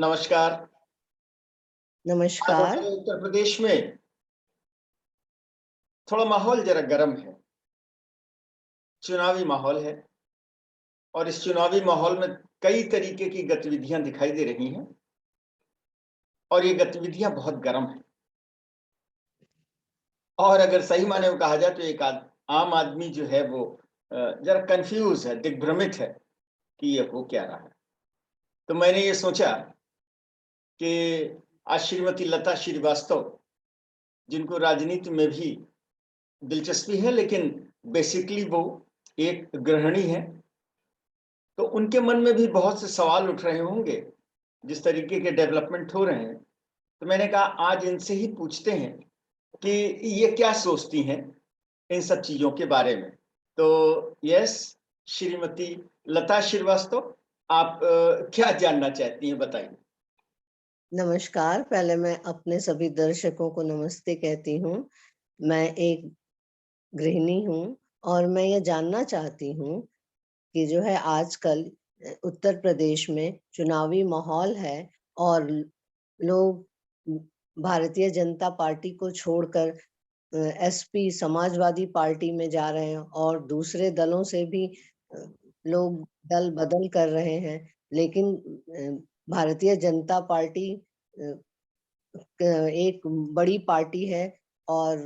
नमस्कार। आज नमस्कार। हमारे उत्तर प्रदेश में थोड़ा माहौल जरा गर्म है, चुनावी माहौल है और इस चुनावी माहौल में कई तरीके की गतिविधियां दिखाई दे रही हैं और ये गतिविधियां बहुत गर्म हैं। और अगर सही माने में कहा जाए तो एक आम आदमी जो है वो जरा कंफ्यूज है, दिग्भ्रमित है कि ये हो क्या रहा है। तो मैंने ये सोचा कि आज श्रीमती लता श्रीवास्तव, जिनको राजनीति में भी दिलचस्पी है लेकिन बेसिकली वो एक गृहिणी है, तो उनके मन में भी बहुत से सवाल उठ रहे होंगे जिस तरीके के डेवलपमेंट हो रहे हैं। तो मैंने कहा आज इनसे ही पूछते हैं कि ये क्या सोचती हैं इन सब चीजों के बारे में। तो यस, श्रीमती लता श्रीवास्तव, आप क्या जानना चाहती हैं, बताइए। नमस्कार, पहले मैं अपने सभी दर्शकों को नमस्ते कहती हूँ। मैं एक गृहिणी हूँ और मैं ये जानना चाहती हूँ कि जो है आजकल उत्तर प्रदेश में चुनावी माहौल है और लोग भारतीय जनता पार्टी को छोड़कर एसपी समाजवादी पार्टी में जा रहे हैं और दूसरे दलों से भी लोग दल बदल कर रहे हैं। लेकिन भारतीय जनता पार्टी एक बड़ी पार्टी है और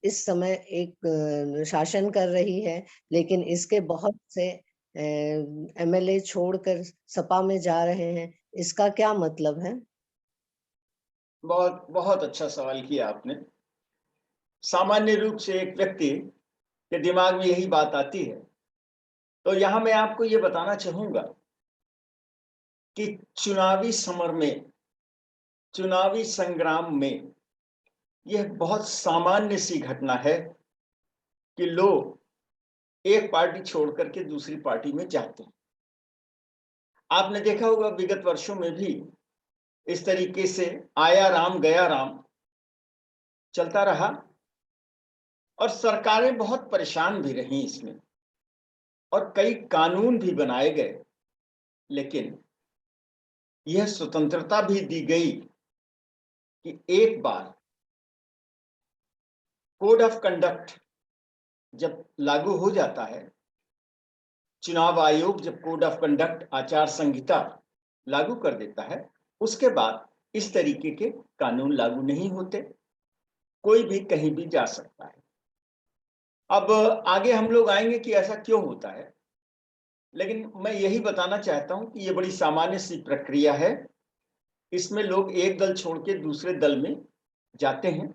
इस समय एक शासन कर रही है, लेकिन इसके बहुत से एमएलए छोड़कर सपा में जा रहे हैं। इसका क्या मतलब है? बहुत बहुत अच्छा सवाल किया आपने। सामान्य रूप से एक व्यक्ति के दिमाग में यही बात आती है। तो यहां मैं आपको ये बताना चाहूंगा कि चुनावी समर में, चुनावी संग्राम में यह बहुत सामान्य सी घटना है कि लोग एक पार्टी छोड़ करके दूसरी पार्टी में जाते हैं। आपने देखा होगा विगत वर्षों में भी इस तरीके से आया राम गया राम चलता रहा और सरकारें बहुत परेशान भी रहीं इसमें और कई कानून भी बनाए गए, लेकिन यह स्वतंत्रता भी दी गई कि एक बार कोड ऑफ कंडक्ट जब लागू हो जाता है, चुनाव आयोग जब कोड ऑफ कंडक्ट आचार संहिता लागू कर देता है, उसके बाद इस तरीके के कानून लागू नहीं होते, कोई भी कहीं भी जा सकता है। अब आगे हम लोग आएंगे कि ऐसा क्यों होता है, लेकिन मैं यही बताना चाहता हूं कि यह बड़ी सामान्य सी प्रक्रिया है। इसमें लोग एक दल छोड़ के दूसरे दल में जाते हैं।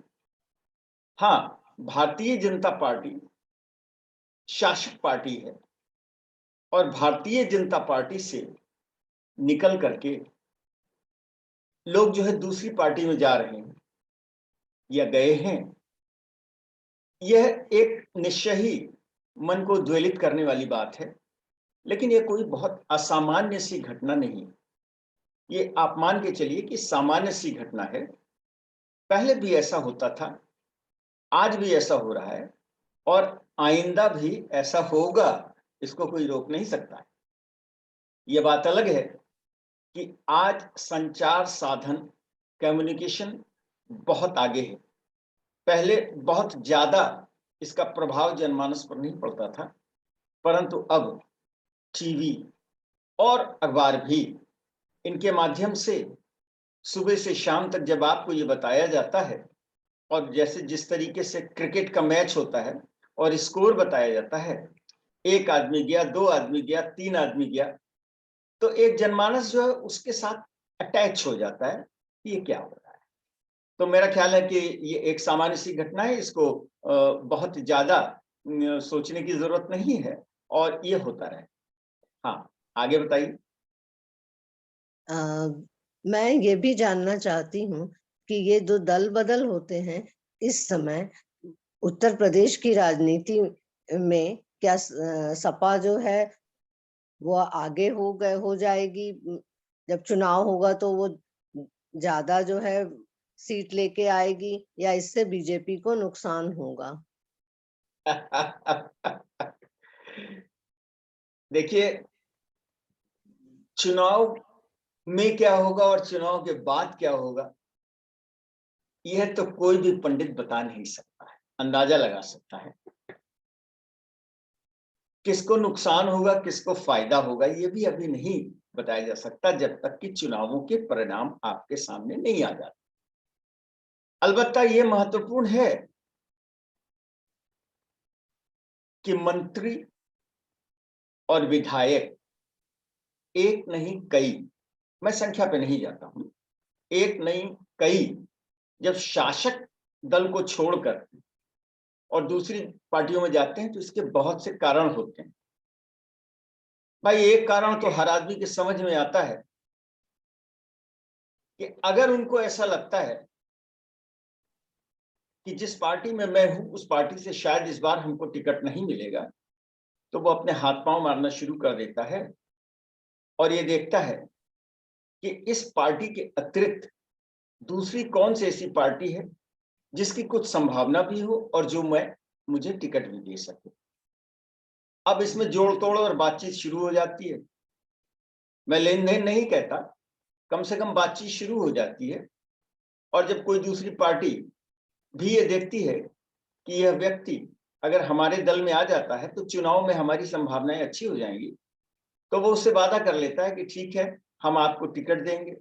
हाँ, भारतीय जनता पार्टी शासक पार्टी है और भारतीय जनता पार्टी से निकल करके लोग जो है दूसरी पार्टी में जा रहे हैं या गए हैं, यह एक निश्चय ही मन को ज्वलित करने वाली बात है। लेकिन यह कोई बहुत असामान्य सी घटना नहीं, ये आप मान के चलिए कि सामान्य सी घटना है। पहले भी ऐसा होता था, आज भी ऐसा हो रहा है और आइंदा भी ऐसा होगा, इसको कोई रोक नहीं सकता है। यह बात अलग है कि आज संचार साधन, कम्युनिकेशन बहुत आगे है। पहले बहुत ज्यादा इसका प्रभाव जनमानस पर नहीं पड़ता था, परंतु अब टीवी और अखबार भी, इनके माध्यम से सुबह से शाम तक जब आपको ये बताया जाता है और जैसे जिस तरीके से क्रिकेट का मैच होता है और स्कोर बताया जाता है, एक आदमी गया, दो आदमी गया, तीन आदमी गया, तो एक जनमानस जो है उसके साथ अटैच हो जाता है कि ये क्या हो रहा है। तो मेरा ख्याल है कि ये एक सामान्य सी घटना है, इसको बहुत ज्यादा सोचने की जरूरत नहीं है और ये होता रहे। हाँ, आगे बताइए। अ, मैं ये भी जानना चाहती हूँ कि ये जो दल बदल होते हैं इस समय उत्तर प्रदेश की राजनीति में क्या सपा जो है वो आगे हो जाएगी? जब चुनाव होगा तो वो ज्यादा जो है सीट लेके आएगी या इससे बीजेपी को नुकसान होगा? देखिए, चुनाव में क्या होगा और चुनाव के बाद क्या होगा, यह तो कोई भी पंडित बता नहीं सकता है, अंदाजा लगा सकता है। किसको नुकसान होगा, किसको फायदा होगा, ये भी अभी नहीं बताया जा सकता जब तक कि चुनावों के परिणाम आपके सामने नहीं आ जाते। अलबत्ता ये महत्वपूर्ण है कि मंत्री और विधायक एक नहीं कई, मैं संख्या पे नहीं जाता हूं, एक नहीं कई जब शासक दल को छोड़कर और दूसरी पार्टियों में जाते हैं तो इसके बहुत से कारण होते हैं। भाई एक कारण तो हर आदमी के समझ में आता है कि अगर उनको ऐसा लगता है कि जिस पार्टी में मैं हूं उस पार्टी से शायद इस बार हमको टिकट नहीं मिलेगा, तो वो अपने हाथ पांव मारना शुरू कर देता है और ये देखता है कि इस पार्टी के अतिरिक्त दूसरी कौन सी ऐसी पार्टी है जिसकी कुछ संभावना भी हो और जो मुझे टिकट भी दे सके। अब इसमें जोड़ तोड़ और बातचीत शुरू हो जाती है। मैं लेन देन नहीं कहता, कम से कम बातचीत शुरू हो जाती है। और जब कोई दूसरी पार्टी भी ये देखती है कि यह व्यक्ति अगर हमारे दल में आ जाता है तो चुनाव में हमारी संभावनाएं अच्छी हो जाएंगी, तो वो उससे वादा कर लेता है कि ठीक है, हम आपको टिकट देंगे।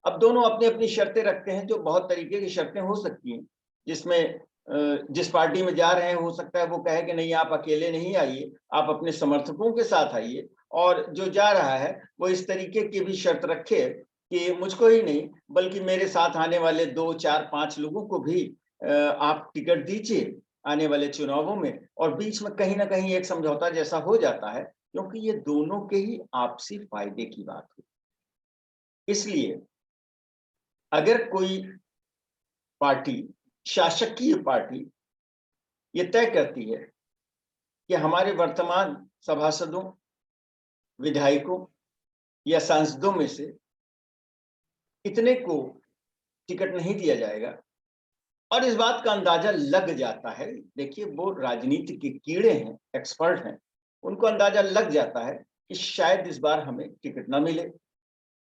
अब दोनों अपनी अपनी शर्तें रखते हैं, जो बहुत तरीके की शर्तें हो सकती हैं, जिसमें जिस पार्टी में जा रहे हैं हो सकता है वो कहे कि नहीं, आप अकेले नहीं आइए, आप अपने समर्थकों के साथ आइए। और जो जा रहा है वो इस तरीके की भी शर्त रखे कि मुझको ही नहीं बल्कि मेरे साथ आने वाले 2, 4, 5 लोगों को भी आप टिकट दीजिए आने वाले चुनावों में। और बीच में कहीं ना कहीं एक समझौता जैसा हो जाता है, क्योंकि ये दोनों के ही आपसी फायदे की बात है। इसलिए अगर कोई पार्टी, शासकीय पार्टी, ये तय करती है कि हमारे वर्तमान सभासदों, विधायकों या सांसदों में से इतने को टिकट नहीं दिया जाएगा, और इस बात का अंदाजा लग जाता है, देखिए वो राजनीति के कीड़े हैं, एक्सपर्ट हैं, उनको अंदाजा लग जाता है कि शायद इस बार हमें टिकट ना मिले,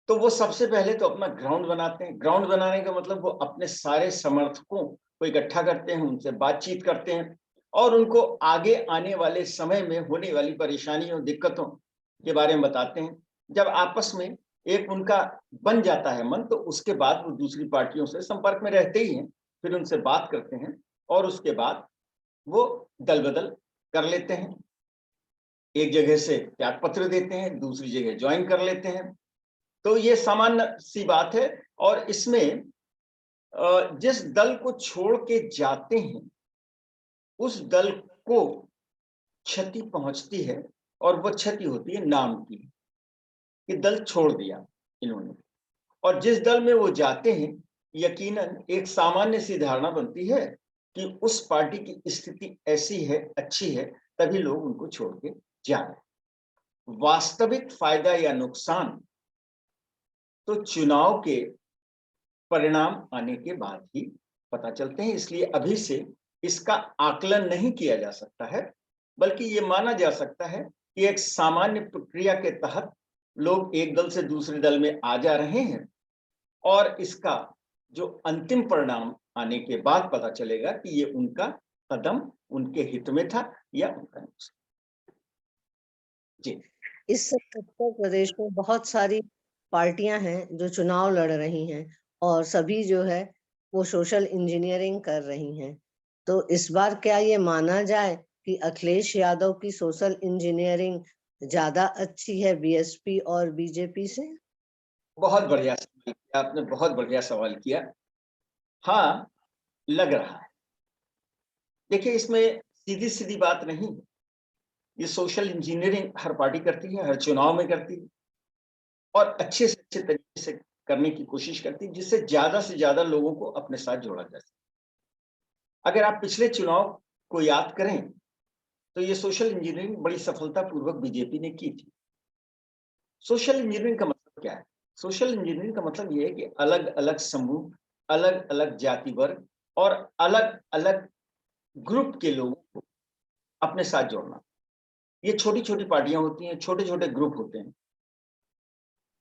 तो वो सबसे पहले तो अपना ग्राउंड बनाते हैं। ग्राउंड बनाने का मतलब वो अपने सारे समर्थकों को इकट्ठा करते हैं, उनसे बातचीत करते हैं और उनको आगे आने वाले समय में होने वाली परेशानियों, दिक्कतों के बारे में बताते हैं। जब आपस में एक उनका बन जाता है मन, तो उसके बाद वो दूसरी पार्टियों से संपर्क में रहते ही हैं, फिर उनसे बात करते हैं और उसके बाद वो दल बदल कर लेते हैं। एक जगह से त्याग पत्र देते हैं, दूसरी जगह ज्वाइन कर लेते हैं। तो ये सामान्य सी बात है। और इसमें जिस दल को छोड़ के जाते हैं उस दल को क्षति पहुंचती है, और वो क्षति होती है नाम की, कि दल छोड़ दिया इन्होंने। और जिस दल में वो जाते हैं, यकीनन एक सामान्य सी धारणा बनती है कि उस पार्टी की स्थिति ऐसी है, अच्छी है, तभी लोग उनको छोड़ के जा रहे हैं। वास्तविक फायदा या नुकसान तो चुनाव के परिणाम आने के बाद ही पता चलते हैं। इसलिए अभी से इसका आकलन नहीं किया जा सकता है, बल्कि ये माना जा सकता है कि एक सामान्य प्रक्रिया के तहत लोग एक दल से दूसरे दल में आ जा रहे हैं, और इसका जो अंतिम परिणाम आने के बाद पता चलेगा कि ये उनका कदम उनके हित में था या उनका नुकसान। जी, इस समय उत्तर प्रदेश में बहुत सारी पार्टियां हैं जो चुनाव लड़ रही हैं और सभी जो है वो सोशल इंजीनियरिंग कर रही हैं। तो इस बार क्या ये माना जाए कि अखिलेश यादव की सोशल इंजीनियरिंग ज्यादा अच्छी है बीएसपी और बीजेपी से? बहुत बढ़िया सवाल किया आपने, बहुत बढ़िया सवाल किया। हाँ, लग रहा है। देखिए, इसमें सीधी सीधी बात नहीं है। ये सोशल इंजीनियरिंग हर पार्टी करती है, हर चुनाव में करती है, और अच्छे से अच्छे तरीके से करने की कोशिश करती है, जिससे ज्यादा से ज्यादा लोगों को अपने साथ जोड़ा जा सके। अगर आप पिछले चुनाव को याद करें तो ये सोशल इंजीनियरिंग बड़ी सफलतापूर्वक बीजेपी ने की थी। सोशल इंजीनियरिंग का मतलब क्या है? सोशल इंजीनियरिंग का मतलब ये है कि अलग अलग समूह, अलग अलग जाति वर्ग और अलग अलग ग्रुप के लोगों को अपने साथ जोड़ना। ये छोटी छोटी पार्टियां होती हैं, छोटे छोटे ग्रुप होते हैं,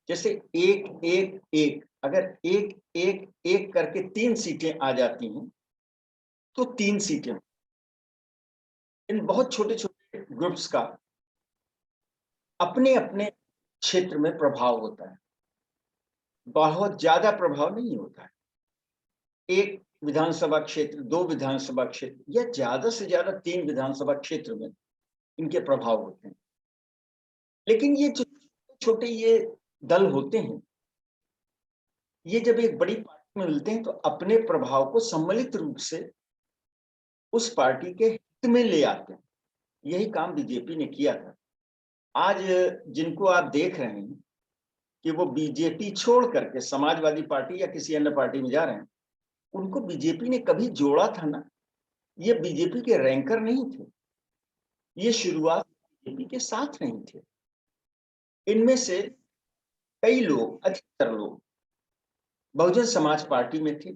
जैसे एक एक एक, अगर एक एक एक करके 3 सीटें आ जाती हैं तो 3 सीटें। इन बहुत छोटे छोटे ग्रुप्स का अपने अपने क्षेत्र में प्रभाव होता है, बहुत ज्यादा प्रभाव नहीं होता है। एक विधानसभा क्षेत्र, 2 विधानसभा क्षेत्र या ज्यादा से ज्यादा 3 विधानसभा क्षेत्र में इनके प्रभाव होते हैं। लेकिन ये जो छोटे ये दल होते हैं, ये जब एक बड़ी पार्टी में मिलते हैं तो अपने प्रभाव को सम्मिलित रूप से उस पार्टी के हित में ले आते हैं। यही काम बीजेपी ने किया था। आज जिनको आप देख रहे हैं कि वो बीजेपी छोड़ करके समाजवादी पार्टी या किसी अन्य पार्टी में जा रहे हैं, उनको बीजेपी ने कभी जोड़ा था ना? ये बीजेपी के रैंकर नहीं थे, ये शुरुआत बीजेपी के साथ नहीं थे। इनमें से कई लोग, अधिकतर लोग बहुजन समाज पार्टी में थे।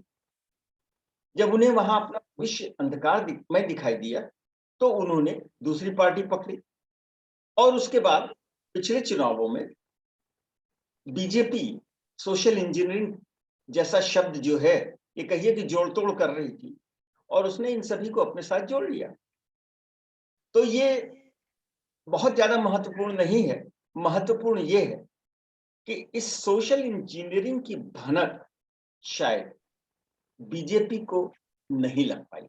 जब उन्हें वहां अपना भविष्य अंधकार में दिखाई दिया तो उन्होंने दूसरी पार्टी पकड़ी और उसके बाद पिछले चुनावों में बीजेपी सोशल इंजीनियरिंग जैसा शब्द जो है, ये कहिए कि जोड़ तोड़ कर रही थी और उसने इन सभी को अपने साथ जोड़ लिया। तो ये बहुत ज्यादा महत्वपूर्ण नहीं है। महत्वपूर्ण ये है कि इस सोशल इंजीनियरिंग की भनक शायद बीजेपी को नहीं लग पाई।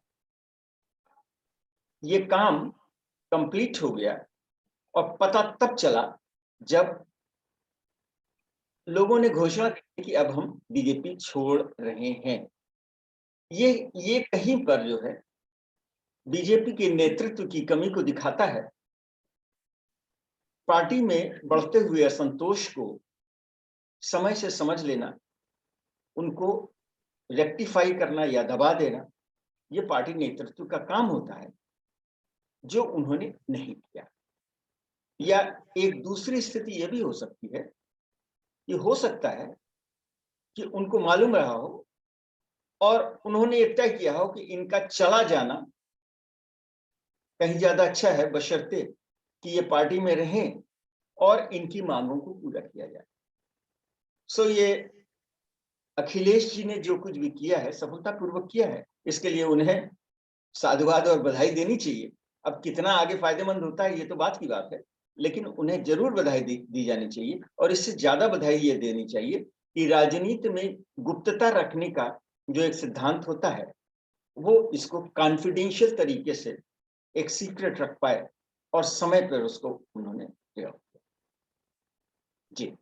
ये काम कंप्लीट हो गया और पता तब चला जब लोगों ने घोषणा की कि अब हम बीजेपी छोड़ रहे हैं। ये कहीं पर जो है बीजेपी के नेतृत्व की कमी को दिखाता है। पार्टी में बढ़ते हुए असंतोष को समय से समझ लेना, उनको रेक्टिफाई करना या दबा देना, ये पार्टी नेतृत्व का काम होता है, जो उन्होंने नहीं किया। या एक दूसरी स्थिति यह भी हो सकती है, ये हो सकता है कि उनको मालूम रहा हो और उन्होंने ये तय किया हो कि इनका चला जाना कहीं ज्यादा अच्छा है, बशर्ते कि ये पार्टी में रहें और इनकी मांगों को पूरा किया जाए। सो ये अखिलेश जी ने जो कुछ भी किया है, सफलतापूर्वक किया है। इसके लिए उन्हें साधुवाद और बधाई देनी चाहिए। अब कितना आगे फायदेमंद होता है ये तो बात की बात है, लेकिन उन्हें जरूर बधाई दी जानी चाहिए। और इससे ज्यादा बधाई ये देनी चाहिए कि राजनीति में गुप्तता रखने का जो एक सिद्धांत होता है, वो इसको कॉन्फिडेंशियल तरीके से एक सीक्रेट रख पाए और समय पर उसको उन्होंने किया। जी,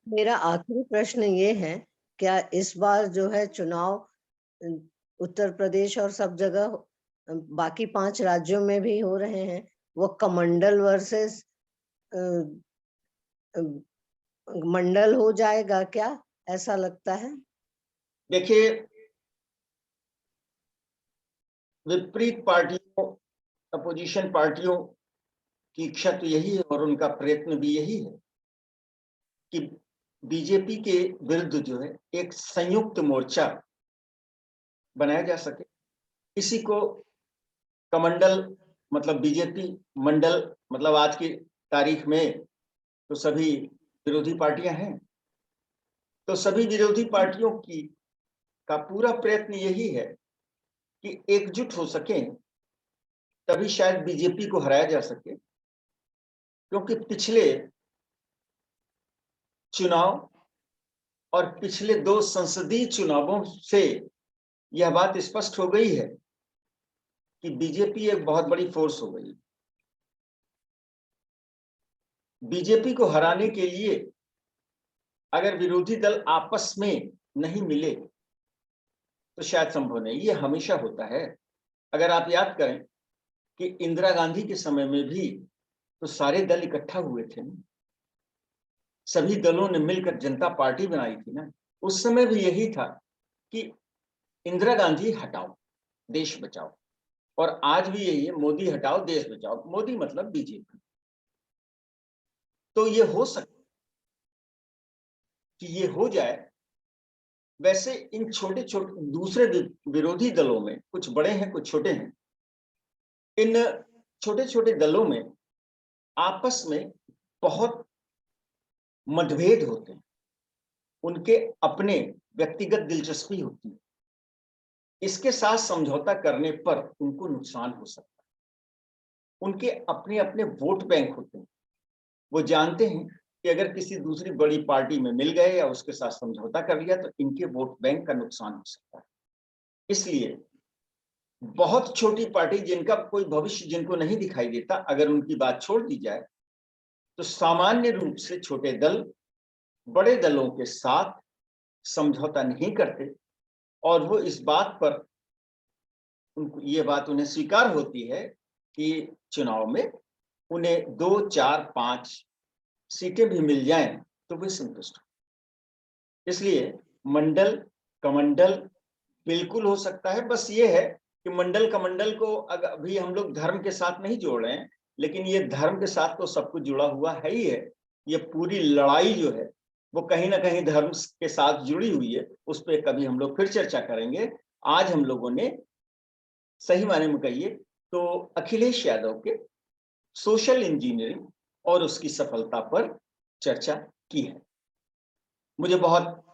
मेरा आखिरी प्रश्न ये है, क्या इस बार जो है चुनाव उत्तर प्रदेश और सब जगह बाकी 5 राज्यों में भी हो रहे हैं, वो कमंडल वर्सेस मंडल हो जाएगा क्या, ऐसा लगता है? देखिए, विपरीत पार्टियों, अपोजिशन पार्टियों की इच्छा तो यही है और उनका प्रयत्न भी यही है कि बीजेपी के विरुद्ध जो है एक संयुक्त मोर्चा बनाया जा सके। इसी को कमंडल मतलब बीजेपी, मंडल मतलब आज की तारीख में तो सभी विरोधी पार्टियां हैं, तो सभी विरोधी पार्टियों की का पूरा प्रयत्न यही है कि एकजुट हो सके, तभी शायद बीजेपी को हराया जा सके। क्योंकि पिछले चुनाव और पिछले 2 संसदीय चुनावों से यह बात स्पष्ट हो गई है कि बीजेपी एक बहुत बड़ी फोर्स हो गई। बीजेपी को हराने के लिए अगर विरोधी दल आपस में नहीं मिले तो शायद संभव नहीं। ये हमेशा होता है। अगर आप याद करें कि इंदिरा गांधी के समय में भी तो सारे दल इकट्ठा हुए थे ना, सभी दलों ने मिलकर जनता पार्टी बनाई थी ना। उस समय भी यही था कि इंदिरा गांधी हटाओ, देश बचाओ, और आज भी यही है, मोदी हटाओ, देश बचाओ। मोदी मतलब बीजेपी। तो ये हो सकता कि ये हो जाए। वैसे इन छोटे छोटे दूसरे विरोधी दलों में कुछ बड़े हैं, कुछ छोटे हैं। इन छोटे छोटे दलों में आपस में बहुत मतभेद होते हैं, उनके अपने व्यक्तिगत दिलचस्पी होती है, इसके साथ समझौता करने पर उनको नुकसान हो सकता है। उनके अपने अपने वोट बैंक होते हैं, वो जानते हैं कि अगर किसी दूसरी बड़ी पार्टी में मिल गए या उसके साथ समझौता कर लिया तो इनके वोट बैंक का नुकसान हो सकता है। इसलिए बहुत छोटी पार्टी जिनका कोई भविष्य जिनको नहीं दिखाई देता, अगर उनकी बात छोड़ दी जाए तो सामान्य रूप से छोटे दल बड़े दलों के साथ समझौता नहीं करते और वो इस बात पर उनको ये बात उन्हें स्वीकार होती है कि चुनाव में उन्हें 2, 4, 5 सीटें भी मिल जाएं तो वे संतुष्ट हो। इसलिए मंडल कमंडल बिल्कुल हो सकता है। बस ये है कि मंडल कमंडल को अभी हम लोग धर्म के साथ नहीं जोड़ रहे हैं, लेकिन ये धर्म के साथ तो सब कुछ जुड़ा हुआ है ही है। ये पूरी लड़ाई जो है वो कहीं ना कहीं धर्म के साथ जुड़ी हुई है, उस पर कभी हम लोग फिर चर्चा करेंगे। आज हम लोगों ने सही मायने में कहिए तो अखिलेश यादव के सोशल इंजीनियरिंग और उसकी सफलता पर चर्चा की है। मुझे बहुत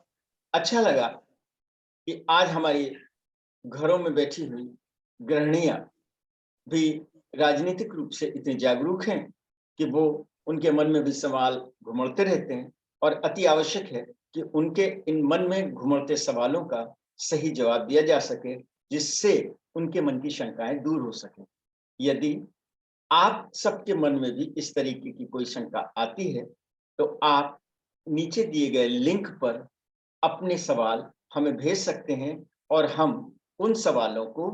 अच्छा लगा कि आज हमारी घरों में बैठी हुई गृहिणियां भी राजनीतिक रूप से इतने जागरूक हैं कि वो उनके मन में भी सवाल घुमड़ते रहते हैं और अति आवश्यक है कि उनके इन मन में घुमड़ते सवालों का सही जवाब दिया जा सके, जिससे उनके मन की शंकाएं दूर हो सके। यदि आप सबके मन में भी इस तरीके की कोई शंका आती है तो आप नीचे दिए गए लिंक पर अपने सवाल हमें भेज सकते हैं और हम उन सवालों को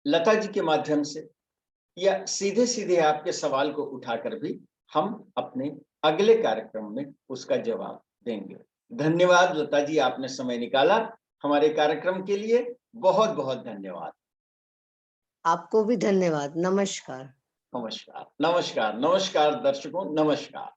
लता जी के माध्यम से या सीधे सीधे आपके सवाल को उठाकर भी हम अपने अगले कार्यक्रम में उसका जवाब देंगे। धन्यवाद लता जी, आपने समय निकाला हमारे कार्यक्रम के लिए। बहुत बहुत धन्यवाद। आपको भी धन्यवाद। नमस्कार। नमस्कार नमस्कार नमस्कार दर्शकों, नमस्कार।